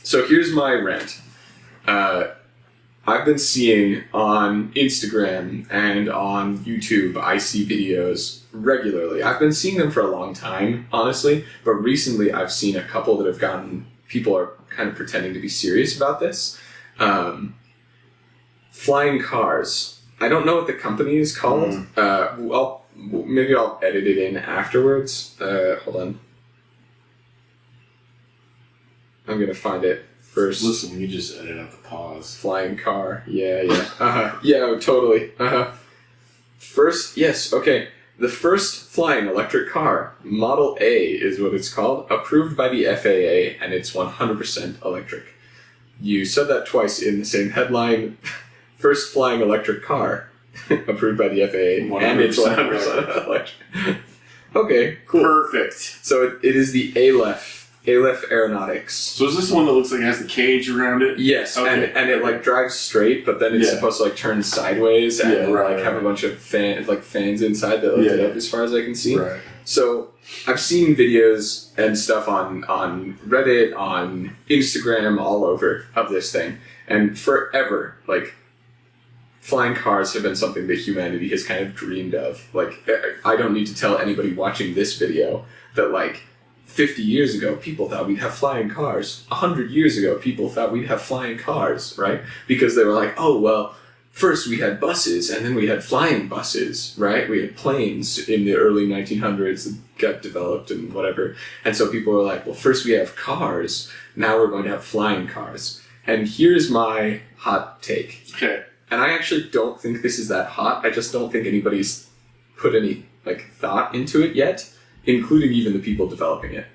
So here's my rant. I've been seeing on Instagram and on YouTube, I see videos regularly. I've been seeing them for a long time, honestly, but recently I've seen a couple that have people are kind of pretending to be serious about this. Flying cars. I don't know what the company is called. Maybe I'll edit it in afterwards. Hold on. I'm going to find it. First, listen, you just edit out the pause. Flying car. Yeah. Yeah, totally. First, yes, okay. The first flying electric car, Model A is what it's called, approved by the FAA, and it's 100% electric. You said that twice in the same headline. First flying electric car, approved by the FAA, and it's 100% electric. Okay, cool. Perfect. So it is the Aleph Aeronautics. So is this the one that looks like it has the cage around it? Yes, okay. and it like drives straight, but then it's supposed to like turn sideways and have a bunch of fans inside that lift it up as far as I can see. Right. So I've seen videos and stuff on Reddit, on Instagram, all over of this thing, and forever like flying cars have been something that humanity has kind of dreamed of. Like I don't need to tell anybody watching this video that like 50 years ago, people thought we'd have flying cars. 100 years ago, people thought we'd have flying cars, right? Because they were like, oh, well, first we had buses, and then we had flying buses, right? We had planes in the early 1900s that got developed and whatever. And so people were like, well, first we have cars, now we're going to have flying cars. And here's my hot take. Okay. And I actually don't think this is that hot. I just don't think anybody's put any thought into it yet, including even the people developing it.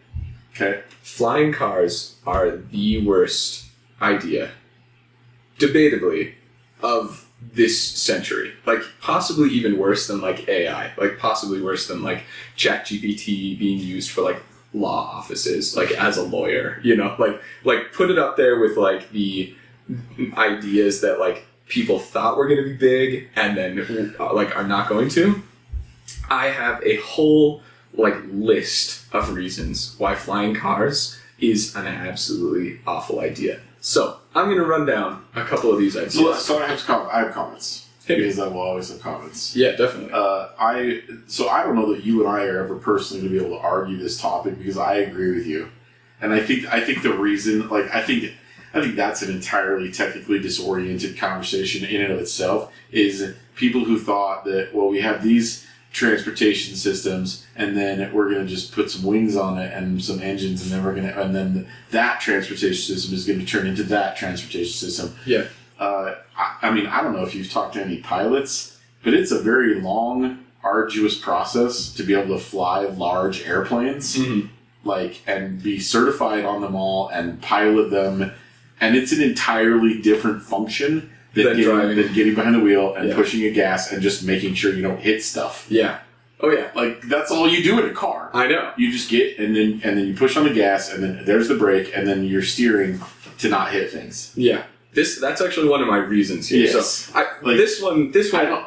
Okay. Flying cars are the worst idea, debatably, of this century. Like, possibly even worse than, AI. Like, possibly worse than, ChatGPT being used for, law offices, as a lawyer, you know? Like, put it up there with, the ideas that, people thought were going to be big and then, are not going to. I have a whole list of reasons why flying cars is an absolutely awful idea. So I'm going to run down a couple of these ideas. So I have comments. Because I will always have comments. Yeah, definitely. I don't know that you and I are ever personally going to be able to argue this topic because I agree with you, and I think the reason I think that's an entirely technically disoriented conversation in and of itself is people who thought that we have these transportation systems and then we're going to just put some wings on it and some engines and then that transportation system is going to turn into that transportation system. Yeah. I don't know if you've talked to any pilots, but it's a very long, arduous process to be able to fly large airplanes, and be certified on them all and pilot them. And it's an entirely different function than getting behind the wheel and pushing a gas and just making sure you don't hit stuff. Yeah. Oh yeah. That's all you do in a car. I know. You just get and then you push on the gas and then there's the brake and then you're steering to not hit things. Yeah. That's actually one of my reasons here. Yes. So this one.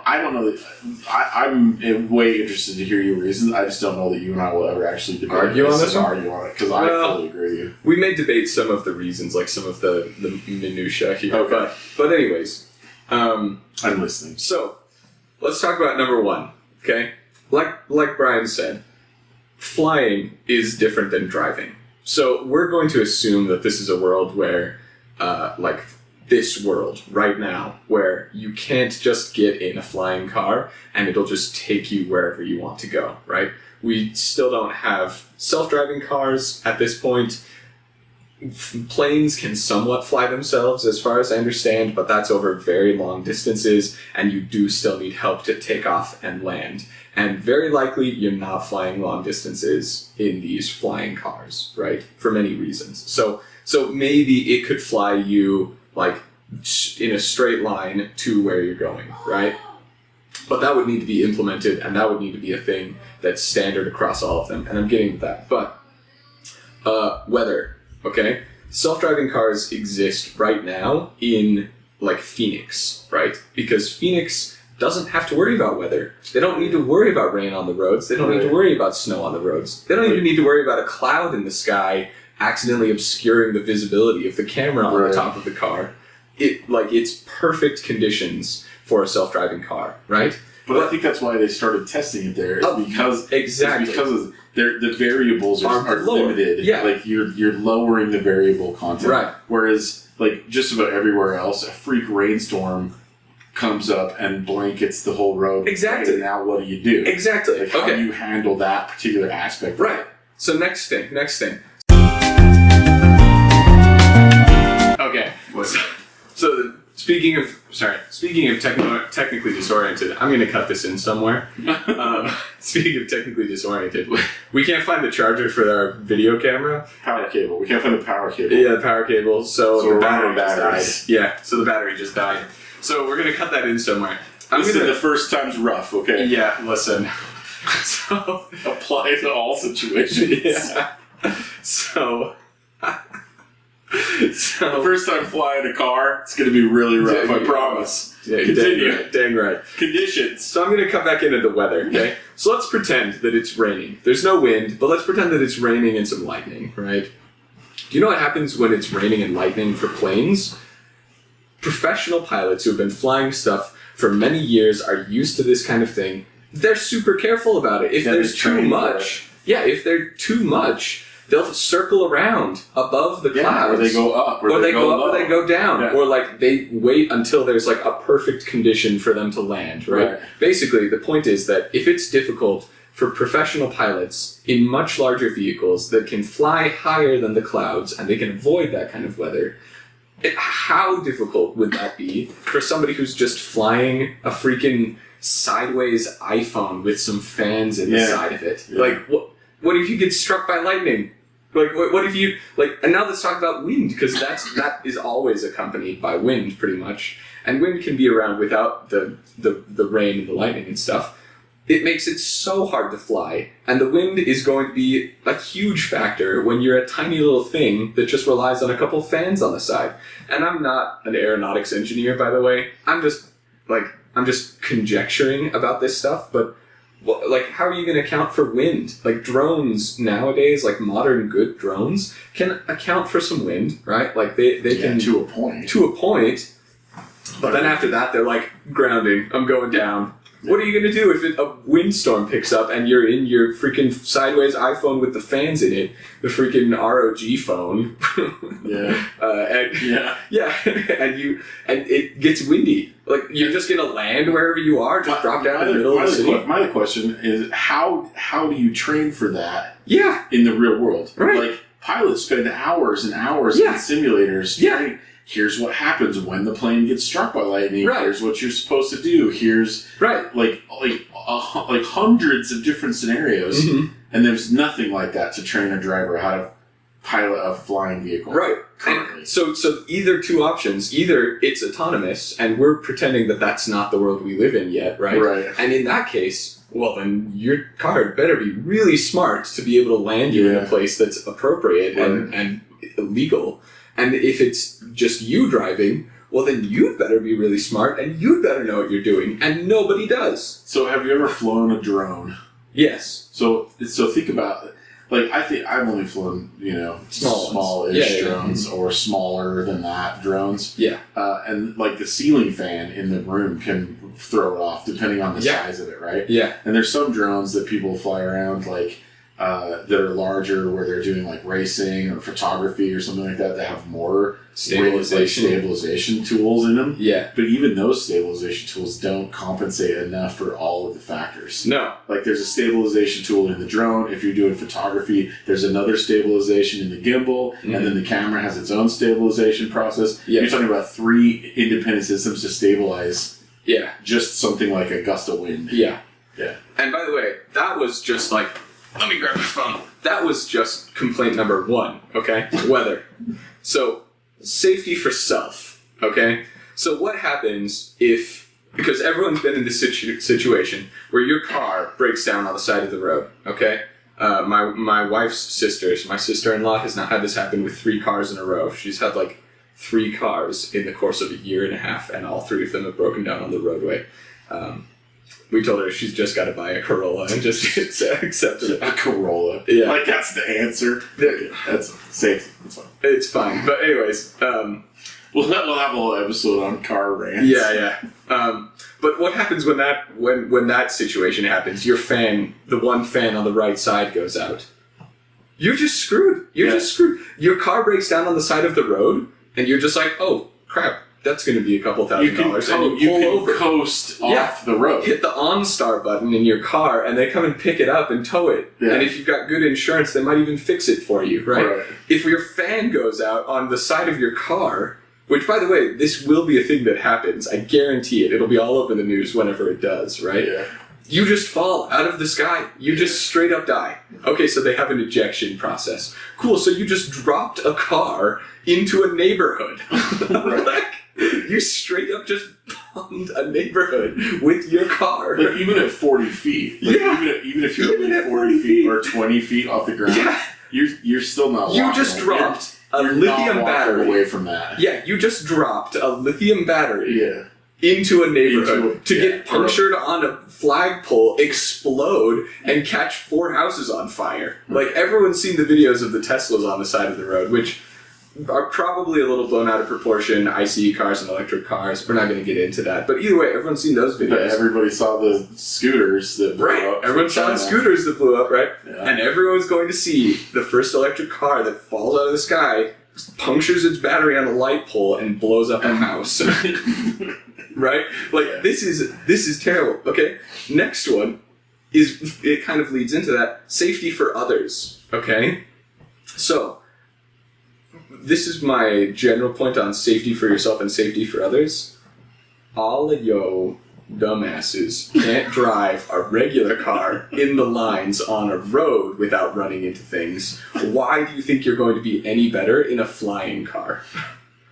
I don't know that. I'm way interested to hear your reasons. I just don't know that you and I will ever actually argue on this. Argue on it because I fully agree with you. We may debate some of the reasons, some of the minutia here. Okay. But anyways, I'm listening. So let's talk about number one. Okay, like Brian said, flying is different than driving. So we're going to assume that this is a world where, this world right now where you can't just get in a flying car and it'll just take you wherever you want to go, right? We still don't have self-driving cars at this point. Planes can somewhat fly themselves as far as I understand, but that's over very long distances and you do still need help to take off and land. And very likely you're not flying long distances in these flying cars, right? For many reasons. So maybe it could fly you in a straight line to where you're going, right? But that would need to be implemented, and that would need to be a thing that's standard across all of them, and I'm getting to that. But weather, okay? Self-driving cars exist right now in, Phoenix, right? Because Phoenix doesn't have to worry about weather. They don't need to worry about rain on the roads. They don't need to worry about snow on the roads. They don't even need to worry about a cloud in the sky accidentally obscuring the visibility of the camera on Right. the top of the car. It's perfect conditions for a self-driving car, right? But I think that's why they started testing it there. Because exactly. it's because of the variables are lower. limited. Yeah. Like you're lowering the variable content. Right. Whereas like just about everywhere else, a freak rainstorm comes up and blankets the whole road. Exactly. And now what do you do? Exactly. Like how do you handle that particular aspect? Right. So next thing. Okay. So speaking of technically disoriented, I'm going to cut this in somewhere. Speaking of technically disoriented, we can't find the charger for our video camera. Power cable. We can't find the power cable. Yeah, the power cable. So the we're battery running just batteries. died. Yeah, so the battery just died. So we're going to cut that in somewhere. The first time's rough, okay? Yeah, listen. So apply it to all situations. Yeah. So the first time flying a car, it's going to be really rough, I promise. Yeah, Continue. Dang right. Conditions. So I'm going to cut back into the weather, okay? So let's pretend that it's raining. There's no wind, but let's pretend that it's raining and some lightning, right? Do you know what happens when it's raining and lightning for planes? Professional pilots who have been flying stuff for many years are used to this kind of thing. They're super careful about it. If there's too much, if they're too much, they'll circle around above the clouds. Or they go up, or they go up, low. or they go down, Yeah. or like they wait until there's like a perfect condition for them to land. Right? Basically, the point is that if it's difficult for professional pilots in much larger vehicles that can fly higher than the clouds and they can avoid that kind of weather, how difficult would that be for somebody who's just flying a freaking sideways iPhone with some fans in the side of it? Yeah. Like, what if you get struck by lightning? Like, what if you, like, and now let's talk about wind, because that is always accompanied by wind, pretty much. And wind can be around without the rain and the lightning and stuff. It makes it so hard to fly, and the wind is going to be a huge factor when you're a tiny little thing that just relies on a couple fans on the side. And I'm not an aeronautics engineer, by the way. I'm just conjecturing about this stuff, but like, how are you going to account for wind? Like, drones nowadays, like modern good drones, can account for some wind, right? Like, they can... To a point. To a point. But then after that, they're like, grounding, I'm going down. What are you going to do if a windstorm picks up and you're in your freaking sideways iPhone with the fans in it, the freaking ROG phone? And it gets windy. Like, you're just going to land wherever you are, just drop down in the middle of the city? My question is, how do you train for that Yeah. in the real world? Right. Like, pilots spend hours and hours in simulators training. Here's what happens when the plane gets struck by lightning. Right. Here's what you're supposed to do. Here's like hundreds of different scenarios, and there's nothing like that to train a driver how to pilot a flying vehicle. Right. Currently. And so either two options. Either it's autonomous, and we're pretending that that's not the world we live in yet, right? Right. And in that case, well, then your car better be really smart to be able to land you in a place that's appropriate and legal. And if it's just you driving, well, then you'd better be really smart and you'd better know what you're doing. And nobody does. So have you ever flown a drone? Yes. So think about, like, I think I've only flown, smallish drones or smaller than that drones. Yeah. And like the ceiling fan in the room can throw it off depending on the size of it, right? Yeah. And there's some drones that people fly around like that are larger where they're doing like racing or photography or something like that have more stabilization tools in them. Yeah. But even those stabilization tools don't compensate enough for all of the factors. No. Like there's a stabilization tool in the drone. If you're doing photography, there's another stabilization in the gimbal, and then the camera has its own stabilization process. Yeah. You're talking about 3 independent systems to stabilize just something like a gust of wind. Yeah. Yeah. And by the way, that was just like, let me grab my phone. That was just complaint number 1, okay? Weather. So, safety for self, okay? So what happens if, because everyone's been in this situation where your car breaks down on the side of the road, okay? My wife's sisters, my sister-in-law has now had this happen with 3 cars in a row. She's had like 3 cars in the course of a year and a half, and all 3 of them have broken down on the roadway. We told her she's just got to buy a Corolla and just accept it. A Corolla. Yeah. Like, that's the answer. Okay, that's safe. That's fine. It's fine. But anyways, We'll have a whole episode on car rants. yeah. But what happens when that situation happens? Your fan, the one fan on the right side, goes out. You're just screwed. You're just screwed. Your car breaks down on the side of the road, and you're just like, oh crap, that's going to be a couple $1,000, and you pull over, coast off the road. hit the OnStar button in your car, and they come and pick it up and tow it. Yeah. And if you've got good insurance, they might even fix it for you, right? If your fan goes out on the side of your car. Which, by the way, this will be a thing that happens. I guarantee it. It'll be all over the news whenever it does, right? Yeah. You just fall out of the sky. You just straight up die. Okay, so they have an ejection process. Cool, so you just dropped a car into a neighborhood. Like, you straight up just bombed a neighborhood with your car. Like, even at 40 feet. Like, even if you're Even only at 40 feet or 20 feet off the ground, Yeah. you're still not You walking just away. dropped a You're lithium not walking battery. away from that. Yeah, you just dropped a lithium battery. Yeah. Into a neighborhood to yeah, get punctured on a flagpole, explode, and catch 4 houses on fire. Like, everyone's seen the videos of the Teslas on the side of the road, which are probably a little blown out of proportion. ICE cars and electric cars. We're not going to get into that. But either way, everyone's seen those But videos. everybody saw the scooters that blew Right. up. Everyone saw the scooters that blew up, right? Yeah. And everyone's going to see the first electric car that falls out of the sky, punctures its battery on a light pole, and blows up a house. Right? Like, Yeah. this is terrible. Okay? Next one is, it kind of leads into that, safety for others. Okay? So, this is my general point on safety for yourself and safety for others. All of yo dumbasses can't drive a regular car in the lines on a road without running into things. Why do you think you're going to be any better in a flying car?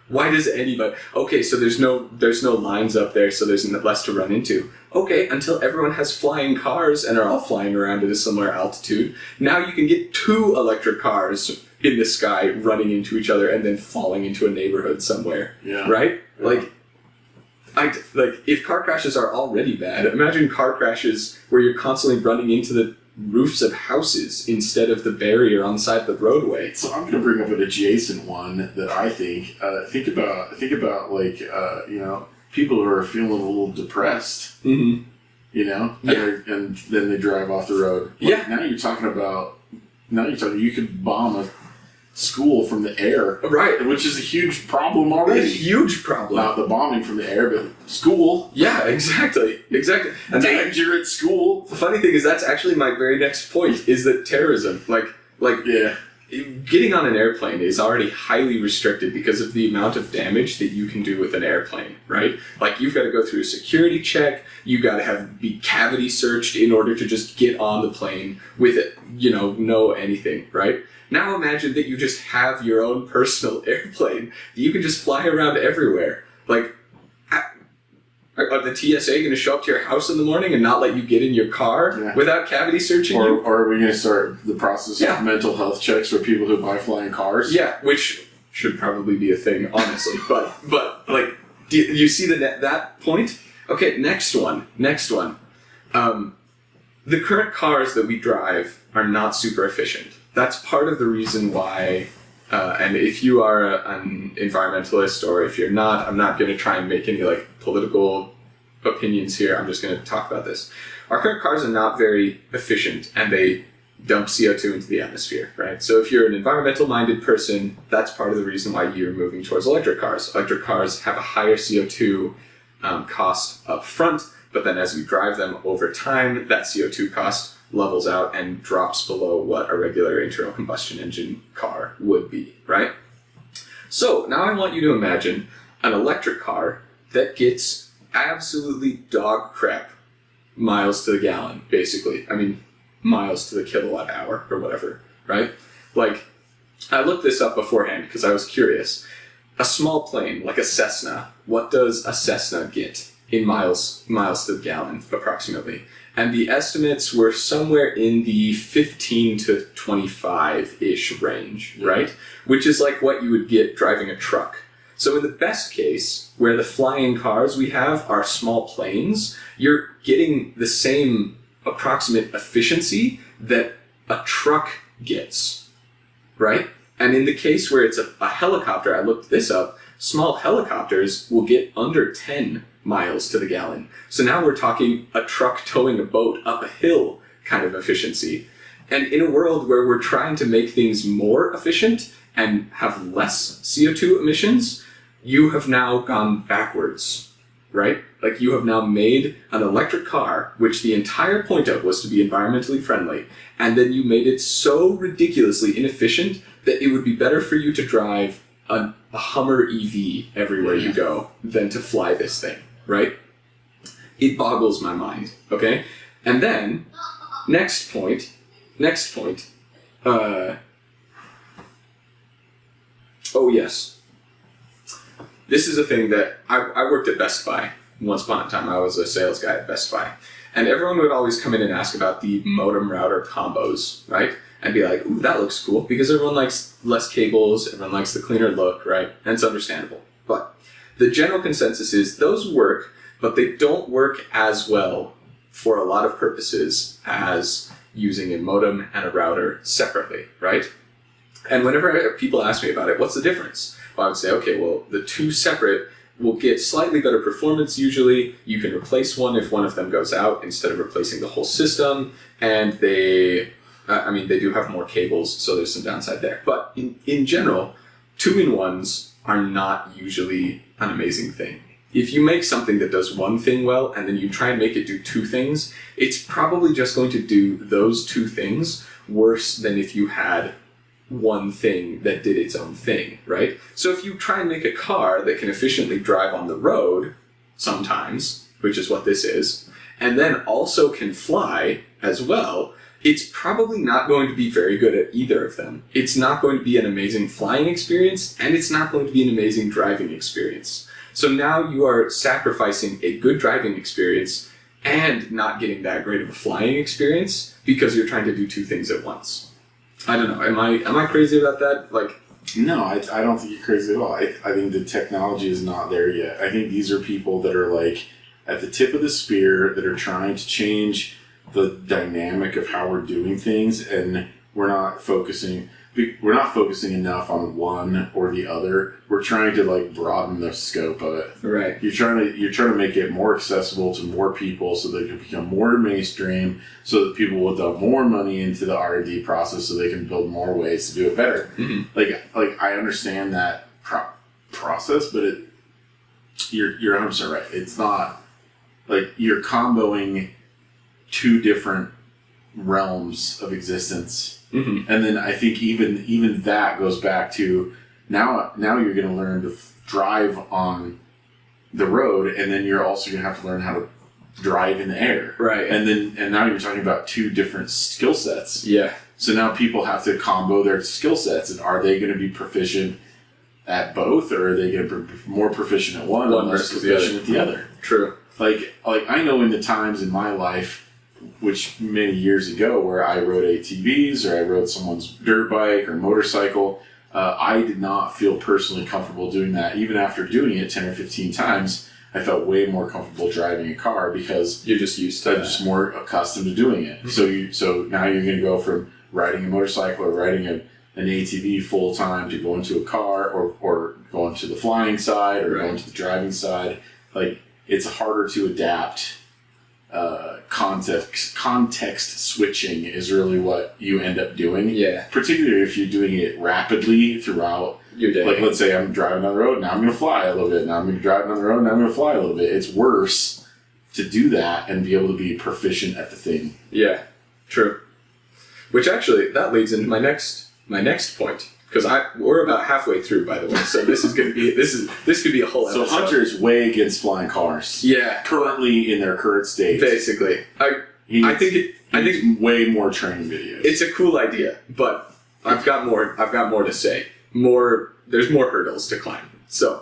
Why does anybody... Okay, so there's no lines up there, so there's less to run into. Okay, until everyone has flying cars and are all flying around at a similar altitude, now you can get 2 electric cars in the sky running into each other and then falling into a neighborhood somewhere. Yeah. Right? Yeah. Like, if car crashes are already bad, imagine car crashes where you're constantly running into the roofs of houses instead of the barrier on the side of the roadway. So I'm going to bring up an adjacent one that I think about like people who are feeling a little depressed, Mm-hmm. and then they drive off the road. Like, Yeah. Now you're talking you could bomb a school from the air, Right. which is a huge problem A already. huge problem. Not the bombing from the air, but school. Yeah, exactly. And Danger at school. the funny thing is that's actually my very next point, is that terrorism, like Yeah. getting on an airplane is already highly restricted because of the amount of damage that you can do with an airplane, right? Like, you've got to go through a security check, you've got to be cavity searched in order to just get on the plane with it, no anything, right? Now imagine that you just have your own personal airplane that you can just fly around everywhere. Like, are the TSA going to show up to your house in the morning and not let you get in your car without cavity searching you? Or are we going to start the process of mental health checks for people who buy flying cars? Yeah, which should probably be a thing, honestly. but like, do you see that point? Okay, next one. The current cars that we drive are not super efficient. That's part of the reason why. And if you are an environmentalist, or if you're not, I'm not going to try and make any like political opinions here. I'm just going to talk about this. Our current cars are not very efficient, and they dump CO2 into the atmosphere, right? So if you're an environmental-minded person, that's part of the reason why you're moving towards electric cars. Electric cars have a higher CO2 cost up front, but then as you drive them over time, that CO2 cost levels out and drops below what a regular internal combustion engine car would be, right? So now I want you to imagine an electric car that gets absolutely dog crap miles to the gallon, basically. I mean, miles to the kilowatt hour or whatever, right? Like, I looked this up beforehand because I was curious. A small plane, like a Cessna, what does a Cessna get in miles to the gallon, approximately? And the estimates were somewhere in the 15 to 25-ish range, right? Which is like what you would get driving a truck. So in the best case, where the flying cars we have are small planes, you're getting the same approximate efficiency that a truck gets, right? And in the case where it's a helicopter, I looked this up, small helicopters will get under 10 miles to the gallon. So now we're talking a truck towing a boat up a hill kind of efficiency. And in a world where we're trying to make things more efficient and have less CO2 emissions, you have now gone backwards, right? Like you have now made an electric car, which the entire point of was to be environmentally friendly, and then you made it so ridiculously inefficient that it would be better for you to drive a Hummer EV everywhere you go than to fly this thing, right? It boggles my mind, okay? And then, next point, oh yes. This is a thing that I worked at Best Buy. Once upon a time, I was a sales guy at Best Buy. And everyone would always come in and ask about the modem router combos, right? And be like, ooh, that looks cool. Because everyone likes less cables, everyone likes the cleaner look, right? And it's understandable. But the general consensus is those work, but they don't work as well for a lot of purposes as using a modem and a router separately, right? And whenever people ask me about it, what's the difference? Well, I would say, okay, well, the two separate will get slightly better performance usually. You can replace one if one of them goes out instead of replacing the whole system. And they do have more cables, so there's some downside there. But in general, 2-in-1s are not usually an amazing thing. If you make something that does one thing well and then you try and make it do two things, it's probably just going to do those two things worse than if you had one thing that did its own thing, right? So if you try and make a car that can efficiently drive on the road sometimes, which is what this is, and then also can fly as well, it's probably not going to be very good at either of them. It's not going to be an amazing flying experience, and it's not going to be an amazing driving experience. So now you are sacrificing a good driving experience and not getting that great of a flying experience because you're trying to do two things at once. I don't know. Am I crazy about that? Like, no, I don't think you're crazy at all. I think the technology is not there yet. I think these are people that are like at the tip of the spear that are trying to change the dynamic of how we're doing things, and we're not focusing enough on one or the other. We're trying to like broaden the scope of it. Right. You're trying to make it more accessible to more people so they can become more mainstream, so that people will dump more money into the R&D process so they can build more ways to do it better. Mm-hmm. Like I understand that process, but you're 100% right. It's not like you're comboing two different realms of existence. Mm-hmm. And then I think even that goes back to now you're going to learn to drive on the road, and then you're also going to have to learn how to drive in the air. Right. And now you're talking about two different skill sets. Yeah. So now people have to combo their skill sets, and are they going to be proficient at both, or are they going to be more proficient at one and less proficient at the other? True. Like I know in the times in my life, which many years ago, where I rode ATVs or I rode someone's dirt bike or motorcycle, I did not feel personally comfortable doing that. Even after doing it 10 or 15 times, I felt way more comfortable driving a car because you're just used to I'm just more accustomed to doing it. Mm-hmm. So now you're going to go from riding a motorcycle or riding an ATV full time to going to a car or going to the flying side or going to the driving side. Like, it's harder to adapt. Context switching is really what you end up doing. Yeah. Particularly if you're doing it rapidly throughout your day. Like, let's say I'm driving down the road, now I'm going to fly a little bit. Now I'm going to drive down the road, now I'm going to fly a little bit. It's worse to do that and be able to be proficient at the thing. Yeah, true. Which actually, that leads into my next point. Because we're about halfway through, by the way, so this is going to be this could be a whole episode. So Hunter is way against flying cars. Yeah, currently in their current state. Basically, I think way more training videos. It's a cool idea, but I've got more to say. There's more hurdles to climb. So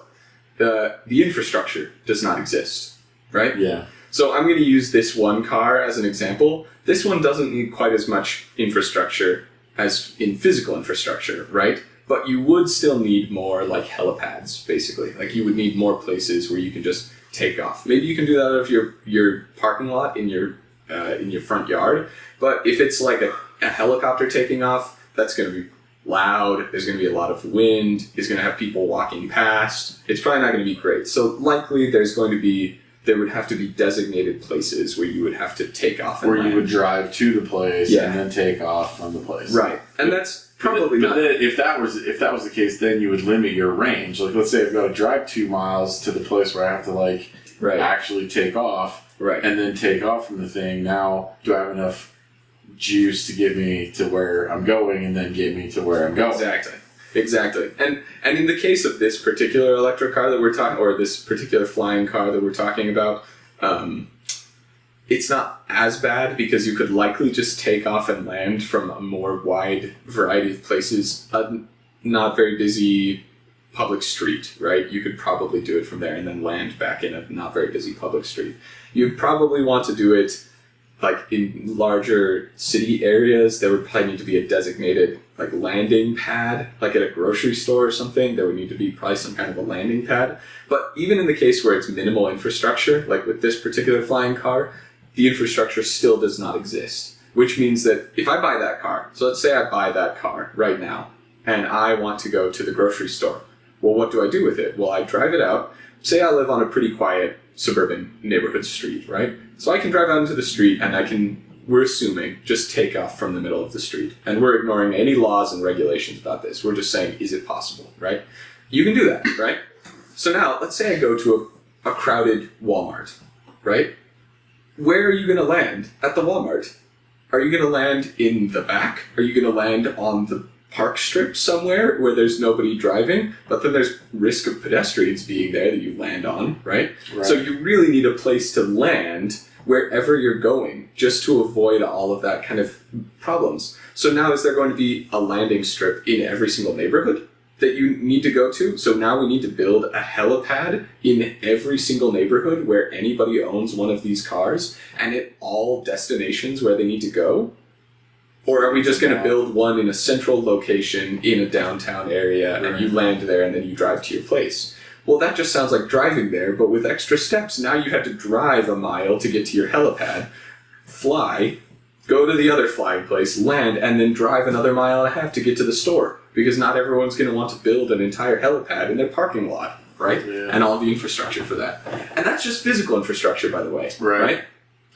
the infrastructure does not exist, right? Yeah. So I'm going to use this one car as an example. This one doesn't need quite as much infrastructure as in physical infrastructure, right? but you would still need more like helipads, basically. Like you would need more places where you can just take off. Maybe you can do that out of your parking lot in your front yard, but if it's like a helicopter taking off, that's going to be loud, there's going to be a lot of wind, it's going to have people walking past, it's probably not going to be great. So likely there would have to be designated places where you would have to take off and where land. you would drive to the place Yeah. and then take off from the place. Right. And that's probably not. But then if that was the case, then you would limit your range. Like let's say I've got to drive 2 miles to the place where I have to like Right. actually take off, Right. and then take off from the thing. Now, do I have enough juice to get me to where I'm going, and then get me to where I'm going? Exactly. And in the case of this particular electric car that we're talking, or this particular flying car that we're talking about, it's not as bad because you could likely just take off and land from a more wide variety of places, a not very busy public street, right? You could probably do it from there and then land back in a not very busy public street. You'd probably want to do it like in larger city areas. There would probably need to be a designated like landing pad, like at a grocery store or something. There would need to be probably some kind of a landing pad. But even in the case where it's minimal infrastructure, like with this particular flying car, the infrastructure still does not exist. Which means that if I buy that car, so let's say I buy that car right now, and I want to go to the grocery store. Well, what do I do with it? Well, I drive it out. Say I live on a pretty quiet suburban neighborhood street, right? So I can drive out into the street and we're assuming, just take off from the middle of the street. And we're ignoring any laws and regulations about this. We're just saying, is it possible, right? You can do that, right? So now, let's say I go to a crowded Walmart, right? Where are you going to land at the Walmart? Are you going to land in the back? Are you going to land on the park strip somewhere where there's nobody driving, but then there's risk of pedestrians being there that you land on, right? So you really need a place to land wherever you're going just to avoid all of that kind of problems. So now is there going to be a landing strip in every single neighborhood that you need to go to? So now we need to build a helipad in every single neighborhood where anybody owns one of these cars and at all destinations where they need to go? Or are we just going to build one in a central location in a downtown area and you land there and then you drive to your place? Well, that just sounds like driving there, but with extra steps. Now you have to drive a mile to get to your helipad, fly, go to the other flying place, land, and then drive another mile and a half to get to the store. Because not everyone's going to want to build an entire helipad in their parking lot, right? Yeah. And all the infrastructure for that. And that's just physical infrastructure, by the way. Right.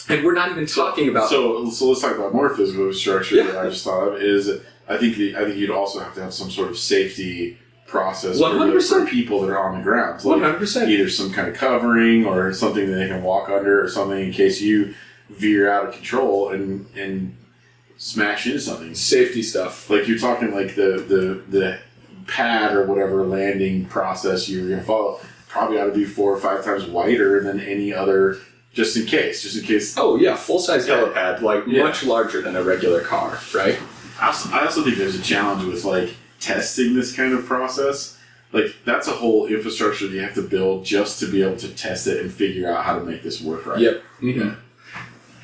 And we're not even talking about... So let's talk about more physical infrastructure that I just thought of is I think you'd also have to have some sort of safety process 100%. for people that are on the ground. Like 100%. Either some kind of covering or something that they can walk under or something in case you veer out of control and smash into something. Safety stuff. Like you're talking like the pad or whatever landing process you're going to follow probably ought to be 4 or 5 times wider than any other, just in case. Oh yeah, full-size helipad, much larger than a regular car, right? I also think there's a challenge with like testing this kind of process. Like that's a whole infrastructure that you have to build just to be able to test it and figure out how to make this work right. Yep. Mm-hmm. Yeah.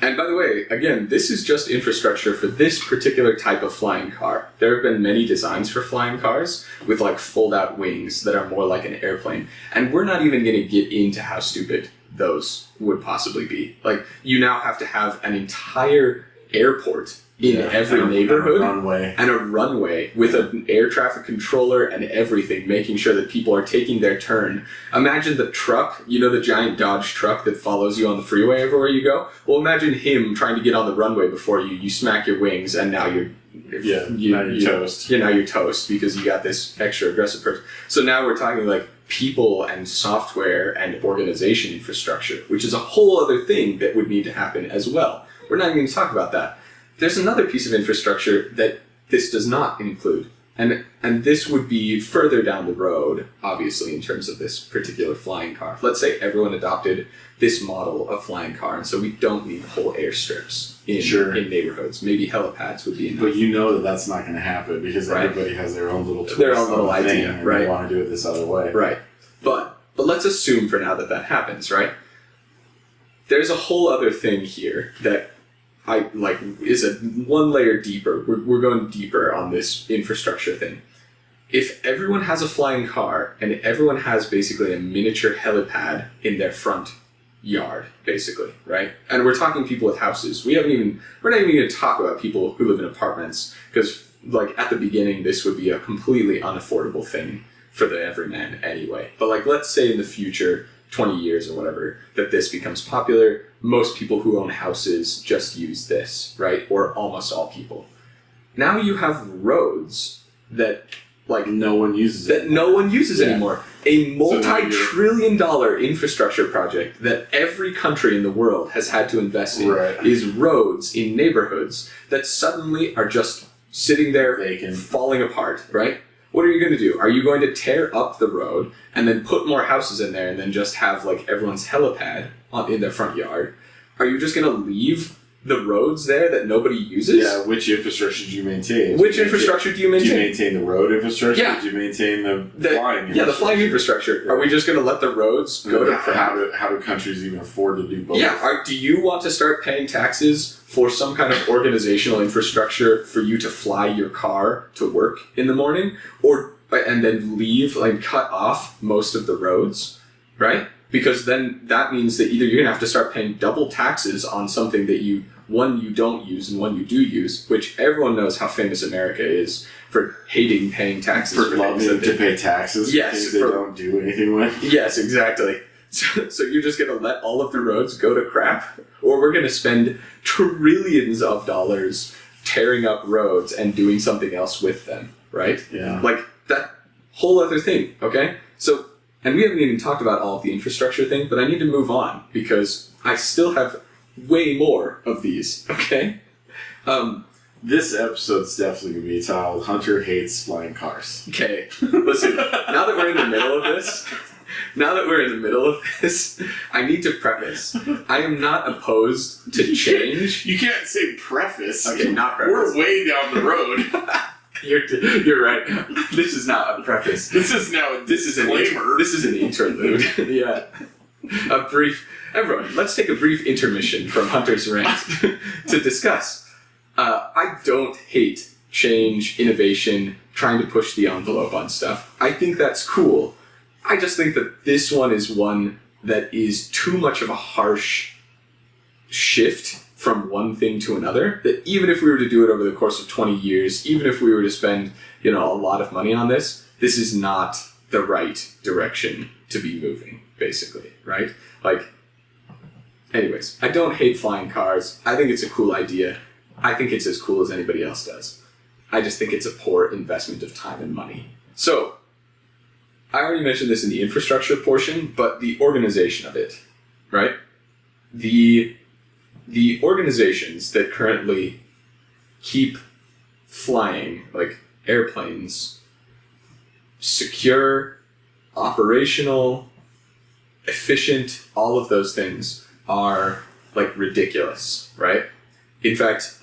And by the way, again, this is just infrastructure for this particular type of flying car. There have been many designs for flying cars with like fold-out wings that are more like an airplane. And we're not even going to get into how stupid those would possibly be. Like, you now have to have an entire airport in every neighborhood and a runway with an air traffic controller and everything, making sure that people are taking their turn. Imagine the truck, the giant Dodge truck that follows you on the freeway everywhere you go. Well, imagine him trying to get on the runway before you. You smack your wings and now you're toast. Now you're toast because you got this extra aggressive person. So now we're talking like people and software and organization infrastructure, which is a whole other thing that would need to happen as well. We're not even going to talk about that. There's another piece of infrastructure that this does not include, and this would be further down the road, obviously, in terms of this particular flying car. Let's say everyone adopted this model of flying car, and so we don't need whole airstrips in neighborhoods. Maybe helipads would be enough. But that's not going to happen because everybody has their own little twist, their own little idea, and right? They want to do it this other way, right? But let's assume for now that happens, right? There's a whole other thing here that is a one layer deeper. We're going deeper on this infrastructure thing. if everyone has a flying car and everyone has basically a miniature helipad in their front yard, basically, right? And we're talking people with houses. We're not even going to talk about people who live in apartments, because like at the beginning, this would be a completely unaffordable thing for the everyman anyway. But like, let's say in the future, 20 years or whatever, that this becomes popular. Most people who own houses just use this, right? Or almost all people. Now you have roads that like no one uses it. That no one uses anymore. A multi-trillion-dollar infrastructure project that every country in the world has had to invest in is roads in neighborhoods that suddenly are just sitting there vacant, falling apart, right? What are you going to do? Are you going to tear up the road and then put more houses in there and then just have like everyone's helipad in their front yard? Are you just going to leave the roads there that nobody uses? Yeah, which infrastructure do you maintain? Which infrastructure do you maintain? Do you maintain the road infrastructure? Yeah. Or do you maintain the flying infrastructure? Yeah, the flying infrastructure. Are we just going to let the roads go to crap? How do countries even afford to do both? Yeah, do you want to start paying taxes for some kind of organizational infrastructure for you to fly your car to work in the morning? And then leave, like cut off most of the roads, right? Because then that means that either you're going to have to start paying double taxes on something that you don't use and one you do use, which everyone knows how famous America is for hating paying taxes. For loving to pay taxes yes, for things they don't do anything with. Yes, exactly. So you're just going to let all of the roads go to crap? Or we're going to spend trillions of dollars tearing up roads and doing something else with them, right? Yeah. Like that whole other thing, okay? So, and we haven't even talked about all of the infrastructure thing, but I need to move on because I still have way more of these, okay? This episode's definitely going to be titled Hunter Hates Flying Cars. Okay, listen, now that we're in the middle of this, I need to preface. I am not opposed to change. You can't say preface. Okay, not preface. We're way down the road. You're right. This is not a preface. This is an disclaimer. This is an interlude. Yeah. Everyone, let's take a brief intermission from Hunter's rant to discuss. I don't hate change, innovation, trying to push the envelope on stuff. I think that's cool. I just think that this one is one that is too much of a harsh shift from one thing to another, that even if we were to do it over the course of 20 years, even if we were to spend, a lot of money on this is not the right direction to be moving, basically, right? Like, anyways, I don't hate flying cars. I think it's a cool idea. I think it's as cool as anybody else does. I just think it's a poor investment of time and money. So, I already mentioned this in the infrastructure portion, but the organization of it, right? The organizations that currently keep flying, like airplanes, secure, operational, efficient, all of those things are like ridiculous, right? In fact,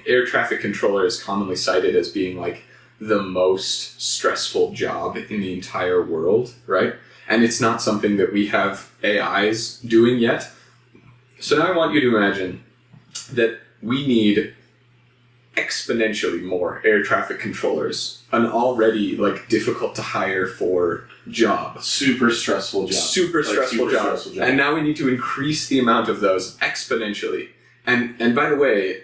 air traffic controller is commonly cited as being like the most stressful job in the entire world, right? And it's not something that we have AIs doing yet. So now I want you to imagine that we need exponentially more air traffic controllers, an already difficult to hire for job. Super stressful job. Super stressful job. And now we need to increase the amount of those exponentially. And by the way,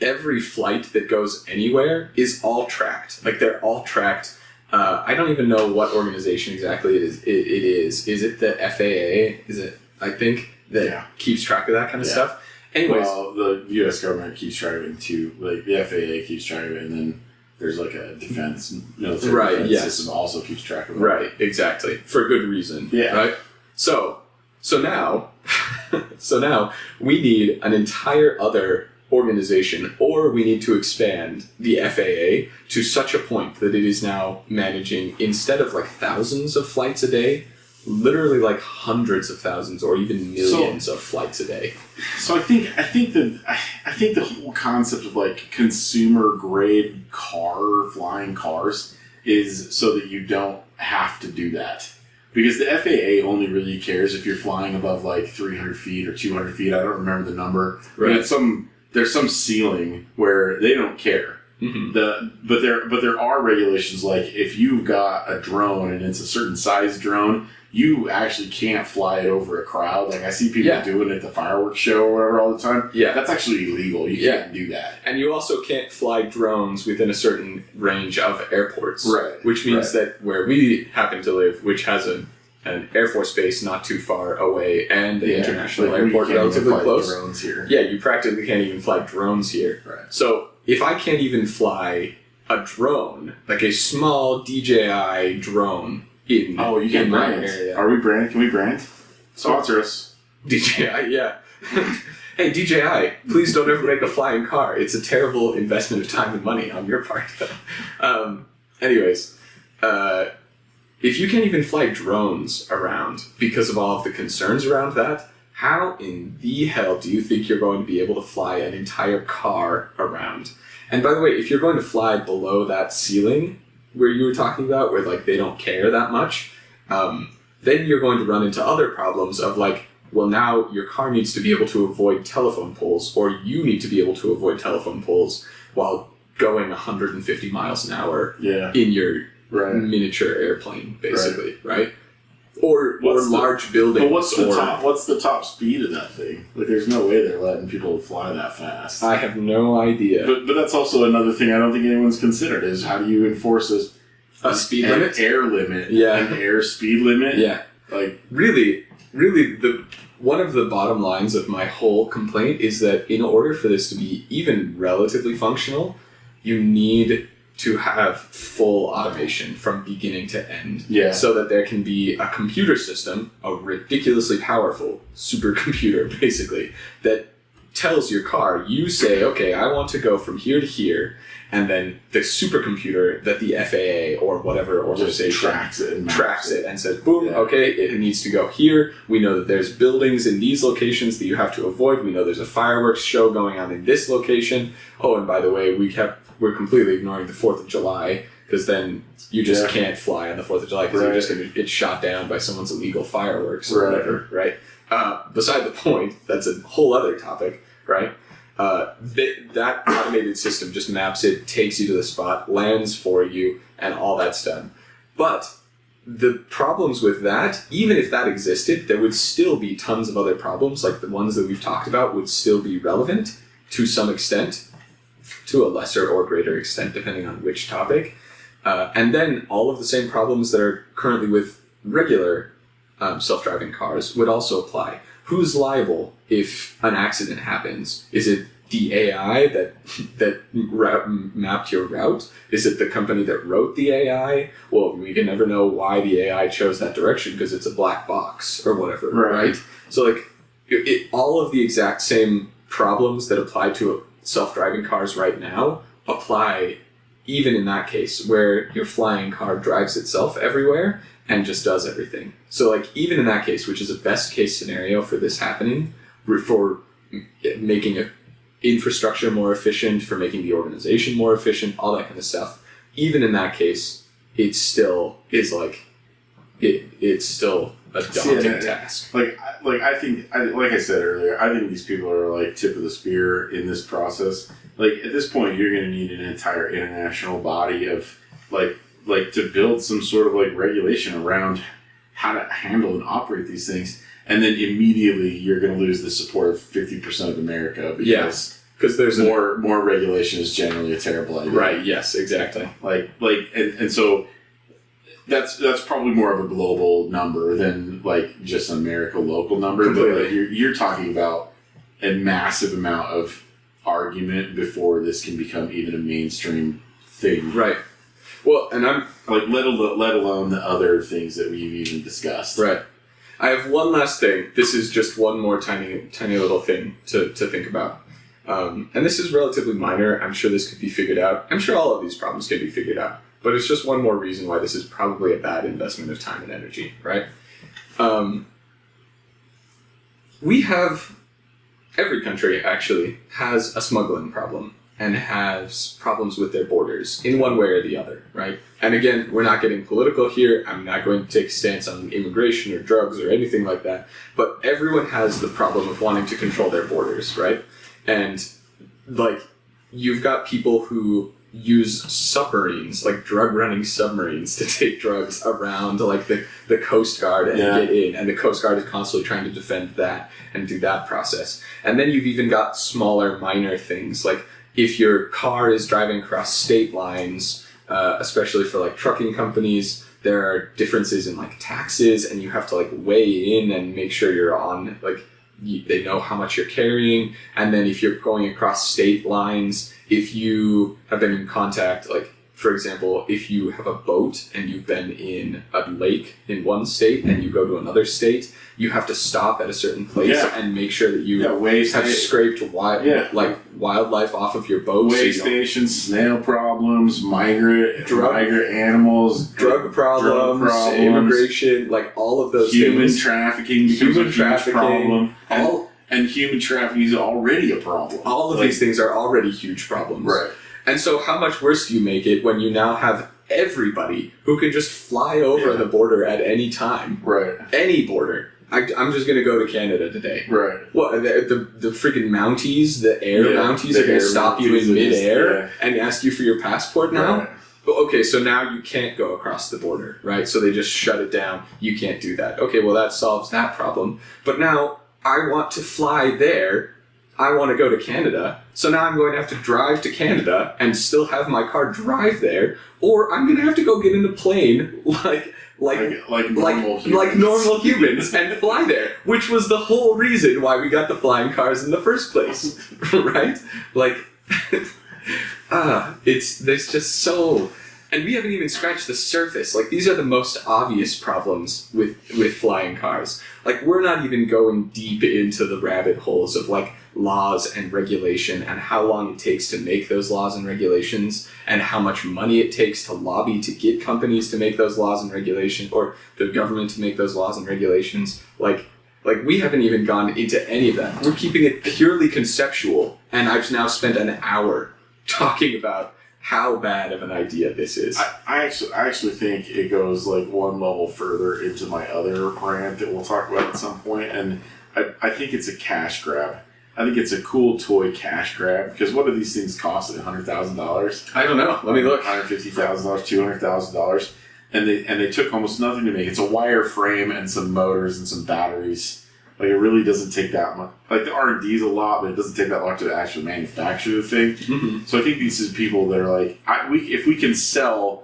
every flight that goes anywhere is all tracked. They're all tracked. I don't even know what organization exactly it is. Is it the FAA? Is it, I think, that keeps track of that kind of stuff? Anyways. Well, the U.S. government keeps track of it too. The FAA keeps track of it, and then there's a defense, military defense system also keeps track of it. Right, exactly. For good reason. Yeah. Right? So now we need an entire other organization, or we need to expand the FAA to such a point that it is now managing, instead of thousands of flights a day, literally hundreds of thousands or even millions of flights a day. So I think the whole concept of consumer grade flying cars is so that you don't have to do that. Because the FAA only really cares if you're flying above 300 feet or 200 feet. I don't remember the number. Right. But there's some ceiling where they don't care. Mhm. But there are regulations, like if you've got a drone and it's a certain size drone, you actually can't fly it over a crowd. Like I see people Yeah. doing it at the fireworks show or whatever all the time. Yeah. That's actually illegal. You Yeah. can't do that. And you also can't fly drones within a certain range of airports. Right. Which means that where we happen to live, which has an Air Force base not too far away and the international like, we airport can't even relatively fly close. drones here. Yeah, you practically can't even fly drones here. Right. So if I can't even fly a drone, like a small DJI drone in, Oh, you can in my brand. area. Are we brand? Can we brand? Sponsor us. DJI, yeah. Hey, DJI, please don't ever make a flying car. It's a terrible investment of time and money on your part. Anyways, if you can't even fly drones around because of all of the concerns around that, how in the hell do you think you're going to be able to fly an entire car around? And by the way, if you're going to fly below that ceiling where you were talking about, where like they don't care that much, then you're going to run into other problems of like, well, now your car needs to be able to avoid telephone poles, or you need to be able to avoid telephone poles while going 150 miles an hour Yeah. in your Right. miniature airplane, basically, right? Or What's the- large buildings. But what's the or, top? What's the top speed of that thing? Like, there's no way they're letting people fly that fast. I have no idea. But that's also another thing I don't think anyone's considered is how do you enforce A speed an limit? air limit, Yeah. an air speed limit. Yeah. Like, Really, one of the bottom lines of my whole complaint is that in order for this to be even relatively functional, you need to have full automation from beginning to end. Yeah. So that there can be a computer system, a ridiculously powerful supercomputer, basically, that tells your car, you say, okay, I want to go from here to here, and then the supercomputer that the FAA or whatever just organization tracks it and maps tracks it and says, boom, Yeah. okay, it needs to go here. We know that there's buildings in these locations that you have to avoid. We know there's a fireworks show going on in this location. Oh, and by the way, we're completely ignoring the 4th of July, because then you just Yeah. can't fly on the 4th of July because Right. you're just going to get shot down by someone's illegal fireworks or Right. whatever, right? Beside the point, that's a whole other topic, right? That automated system just maps it, takes you to the spot, lands for you, and all that's done. But the problems with that, even if that existed, there would still be tons of other problems, like the ones that we've talked about would still be relevant to some extent, to a lesser or greater extent, depending on which topic. And then all of the same problems that are currently with regular self-driving cars would also apply. Who's liable if an accident happens? Is it the AI that mapped your route? Is it the company that wrote the AI? Well, we can never know why the AI chose that direction because it's a black box or whatever, right? So like, all of the exact same problems that apply to self-driving cars right now apply even in that case where your flying car drives itself everywhere and just does everything. So like, even in that case, which is a best case scenario for this happening, for making a infrastructure more efficient, for making the organization more efficient, all that kind of stuff. Even in that case, it still is like, it's still a daunting task. I think, like I said earlier, I think these people are like tip of the spear in this process. Like at this point, you're going to need an entire international body of like to build some sort of like regulation around how to handle and operate these things. And then immediately you're going to lose the support of 50% of America because there's more regulation is generally a terrible idea. Right. Yes. Exactly. And so that's probably more of a global number than like just an America local number. Completely. But like you're talking about a massive amount of argument before this can become even a mainstream thing. Right. Well, and I'm like let alone the other things that we've even discussed. Right. I have one last thing. This is just one more tiny little thing to think about. And this is relatively minor. I'm sure this could be figured out. I'm sure all of these problems can be figured out. But it's just one more reason why this is probably a bad investment of time and energy, right? Every country actually has a smuggling problem and has problems with their borders in one way or the other, right? And again, we're not getting political here. I'm not going to take a stance on immigration or drugs or anything like that. But everyone has the problem of wanting to control their borders, right? And like, you've got people who use submarines, like drug-running submarines, to take drugs around like the Coast Guard and get in, and the Coast Guard is constantly trying to defend that and do that process. And then you've even got smaller, minor things, like if your car is driving across state lines, especially for like trucking companies, there are differences in like taxes, and you have to like weigh in and make sure you're on like they know how much you're carrying. And then if you're going across state lines, if you have been in contact, like for example, if you have a boat and you've been in a lake in one state and you go to another state, you have to stop at a certain place and make sure that you have scraped wildlife off of your boat. Way stations, snail problems, migrant animals, drug problems, immigration, like all of those human things. Trafficking becomes a huge problem. And human trafficking is already a problem. All of these things are already huge problems. Right. And so how much worse do you make it when you now have everybody who can just fly over the border at any time? Right. Any border. I'm just going to go to Canada today. Right. What, the freaking Mounties, the air Mounties are going to stop you in midair and ask you for your passport now? Right. Okay, so now you can't go across the border, right? So they just shut it down. You can't do that. Okay, well that solves that problem. But now I want to fly there. I want to go to Canada, so now I'm going to have to drive to Canada and still have my car drive there, or I'm going to have to go get in a plane like normal humans and fly there, which was the whole reason why we got the flying cars in the first place, right? Like, there's just so... And we haven't even scratched the surface. Like, these are the most obvious problems with flying cars. Like, we're not even going deep into the rabbit holes of, like, laws and regulation and how long it takes to make those laws and regulations and how much money it takes to lobby to get companies to make those laws and regulations, or the government to make those laws and regulations. Like we haven't even gone into any of that. We're keeping it purely conceptual, and I've now spent an hour talking about how bad of an idea this is. I actually think it goes like one level further into my other rant that we'll talk about at some point, and I think it's a cash grab. I think it's a cool toy cash grab, because what do these things cost? $100,000? I don't know. Let me look. $150,000, $200,000, and they took almost nothing to make. It's a wire frame and some motors and some batteries. Like, it really doesn't take that much. Like, the R&D is a lot, but it doesn't take that long to actually manufacture the thing. Mm-hmm. So I think these are people that are like, if we can sell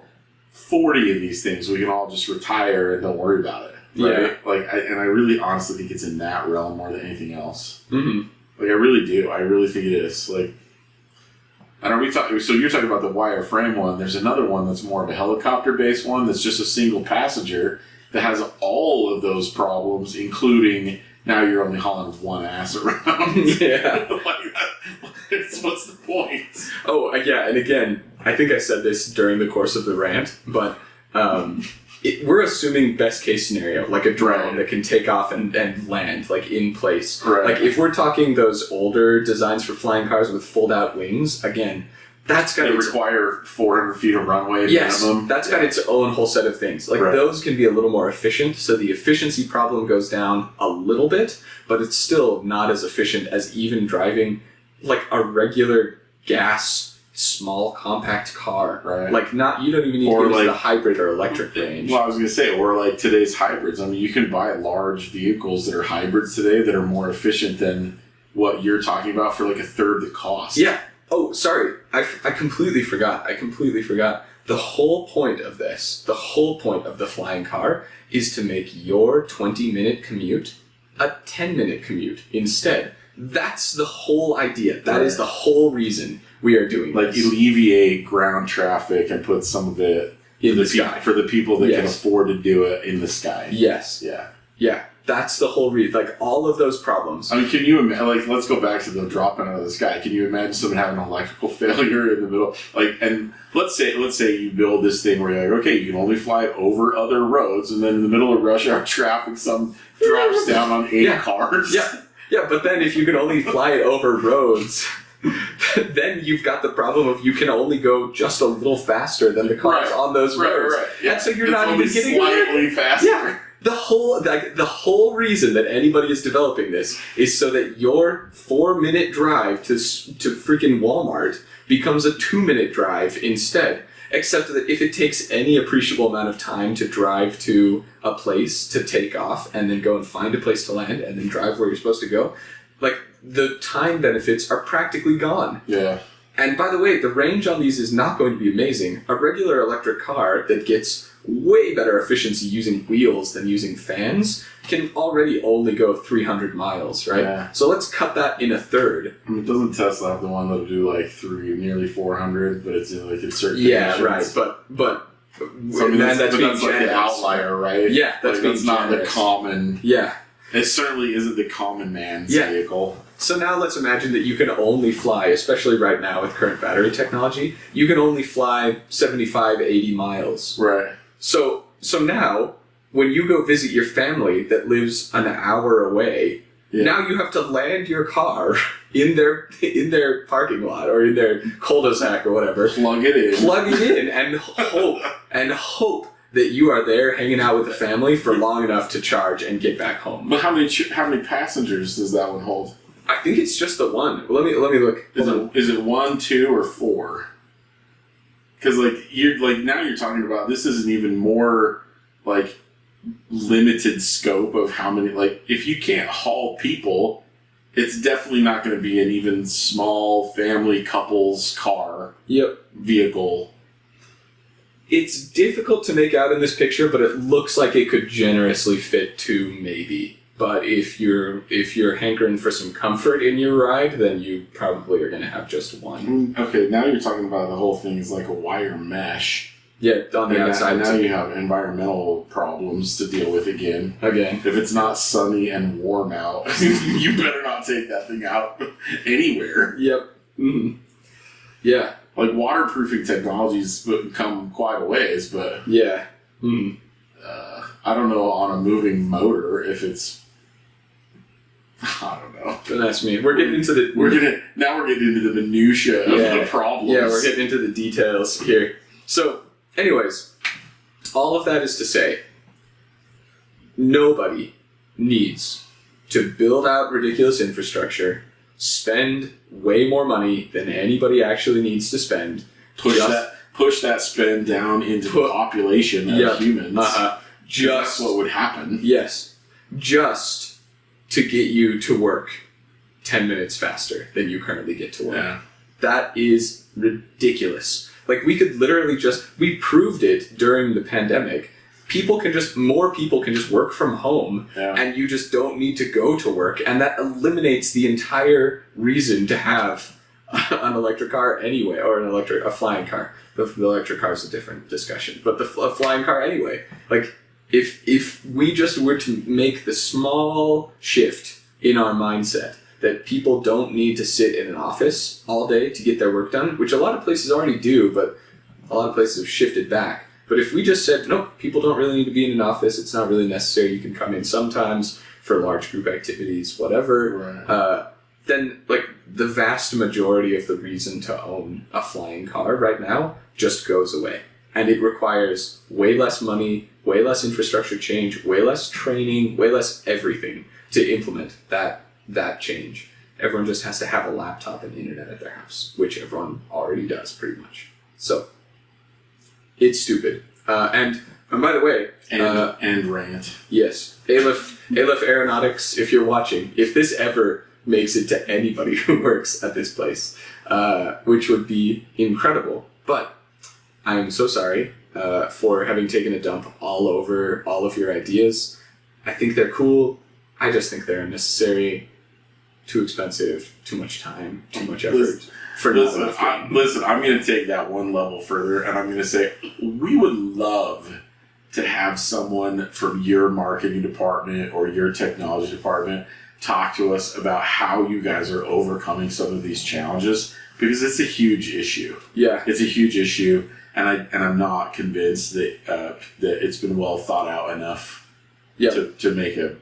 40 of these things, we can all just retire and don't worry about it. Right? Yeah. And I really honestly think it's in that realm more than anything else. Mm-hmm. Like, I really do. I really think it is. Like, and so you're talking about the wireframe one. There's another one that's more of a helicopter-based one that's just a single passenger that has all of those problems, including now you're only hauling one ass around. Yeah. What's the point? Oh, yeah, and again, I think I said this during the course of the rant, but we're assuming best case scenario, like a drone that can take off and land, like, in place. Right. Like, if we're talking those older designs for flying cars with fold-out wings, again, that's got require 400 feet of runway Yes, minimum. that's got its own whole set of things. Like, those can be a little more efficient, so the efficiency problem goes down a little bit, but it's still not as efficient as even driving, like, a regular gas small compact car. Right. Like, you don't even need to go to the hybrid or electric range. Well, I was going to say, or like today's hybrids. I mean, you can buy large vehicles that are hybrids today that are more efficient than what you're talking about for like a third the cost. Yeah. Oh, sorry. I completely forgot. The whole point of this, the whole point of the flying car, is to make your 20-minute commute a 10-minute commute instead. That's the whole idea. That is the whole reason we are doing this. Like, alleviate ground traffic and put some of it in the sky. For the people that can afford to do it in the sky. Yes. Yeah. Yeah. That's the whole reason. Like, all of those problems. I mean, can you imagine, like, let's go back to the dropping out of the sky. Can you imagine someone having an electrical failure in the middle? Like, and let's say you build this thing where you're like, okay, you can only fly over other roads, and then in the middle of rush hour traffic, some drops down on 8 cars. Yeah. Yeah, but then if you can only fly it over roads, then you've got the problem of you can only go just a little faster than the cars on those roads. Right. Yeah. And so you're not even getting slightly faster. Yeah. The whole reason that anybody is developing this is so that your 4-minute drive to freaking Walmart becomes a 2-minute drive instead. Except that if it takes any appreciable amount of time to drive to a place to take off and then go and find a place to land and then drive where you're supposed to go, like, the time benefits are practically gone. Yeah. And by the way, the range on these is not going to be amazing. A regular electric car that gets way better efficiency using wheels than using fans can already only go 300 miles, right? Yeah. So let's cut that in a third. I mean, doesn't Tesla have the one that'll do like nearly 400, but it's in like in certain Yeah, conditions? right. But So, I mean, that's being like the generous. outlier, right? Yeah, that's like, being that's not the generous. common. Yeah. It certainly isn't the common man's Yeah. vehicle. So now let's imagine that you can only fly, especially right now with current battery technology, you can only fly 75, 80 miles. Right. So now, when you go visit your family that lives an hour away, Yeah. now you have to land your car in their parking lot or in their cul-de-sac or whatever, Plug it in. plug it in, and hope that you are there hanging out with the family for long enough to charge and get back home. But how many passengers does that one hold? I think it's just the one. Let me look. Is it 1, 2, or 4? Because now you're talking about this is an even more like limited scope of how many, like, if you can't haul people, it's definitely not going to be an even small family couple's car Yep. vehicle. It's difficult to make out in this picture, but it looks like it could generously fit 2, maybe. But if you're hankering for some comfort in your ride, then you probably are going to have just one. Okay, now you're talking about the whole thing is like a wire mesh. Yeah, on the outside. Now you have environmental problems to deal with again. Again. If it's not sunny and warm out, you better not take that thing out anywhere. Yep. Mm-hmm. Yeah. Like, waterproofing technology's come quite a ways, but Yeah. Mm-hmm. I don't know on a moving motor if it's. I don't know. Don't ask me. We're getting into the We're getting into the minutia of the problems. Yeah, we're getting into the details here. So, anyways, all of that is to say, nobody needs to build out ridiculous infrastructure, spend way more money than anybody actually needs to spend. push that spend down into the population of humans. That's what would happen. Yes. Just to get you to work 10 minutes faster than you currently get to work. Yeah. That is ridiculous. Like, we could literally we proved it during the pandemic. More people can just work from home, and you just don't need to go to work, and that eliminates the entire reason to have an electric car anyway, or a flying car. The electric car is a different discussion, but a flying car anyway. Like, if we just were to make the small shift in our mindset that people don't need to sit in an office all day to get their work done, which a lot of places already do, but a lot of places have shifted back. But if we just said, no, people don't really need to be in an office, it's not really necessary, you can come in sometimes for large group activities, whatever, Right. Then, like, the vast majority of the reason to own a flying car right now just goes away. And it requires way less money, way less infrastructure change, way less training, way less everything to implement that change. Everyone just has to have a laptop and internet at their house, which everyone already does pretty much. So, it's stupid. And by the way... And rant. Yes. Aleph Aeronautics, if you're watching, if this ever makes it to anybody who works at this place, which would be incredible. But I am so sorry for having taken a dump all over all of your ideas. I think they're cool. I just think they're unnecessary, too expensive, too much time, too much effort. Listen, I'm going to take that one level further, and I'm going to say we would love to have someone from your marketing department or your technology department talk to us about how you guys are overcoming some of these challenges, because it's a huge issue. Yeah, it's a huge issue, and I'm not convinced that it's been well thought out enough to make a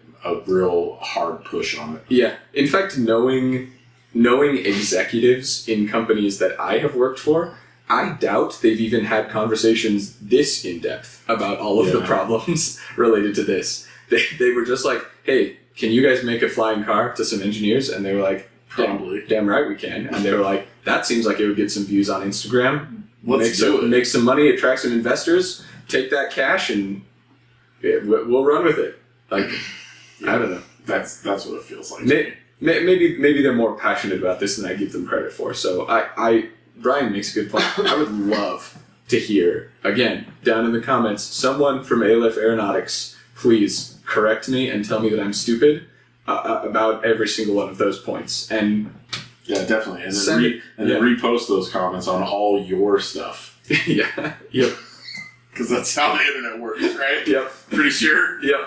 real hard push on it. Yeah, in fact, knowing executives in companies that I have worked for, I doubt they've even had conversations this in-depth about all of the problems related to this. They were just like, hey, can you guys make a flying car, to some engineers? And they were like, probably. Damn right we can. And they were like, that seems like it would get some views on Instagram. Let's do it. Make some money, attract some investors, take that cash, and we'll run with it. Like, I don't know. That's what it feels like. Maybe they're more passionate about this than I give them credit for. So Brian makes a good point. I would love to hear, again, down in the comments, someone from Aleph Aeronautics, please correct me and tell me that I'm stupid about every single one of those points. And yeah, definitely. And then repost those comments on all your stuff. Yeah. Yep. Because that's how the internet works, right? Yep. Pretty sure? Yep.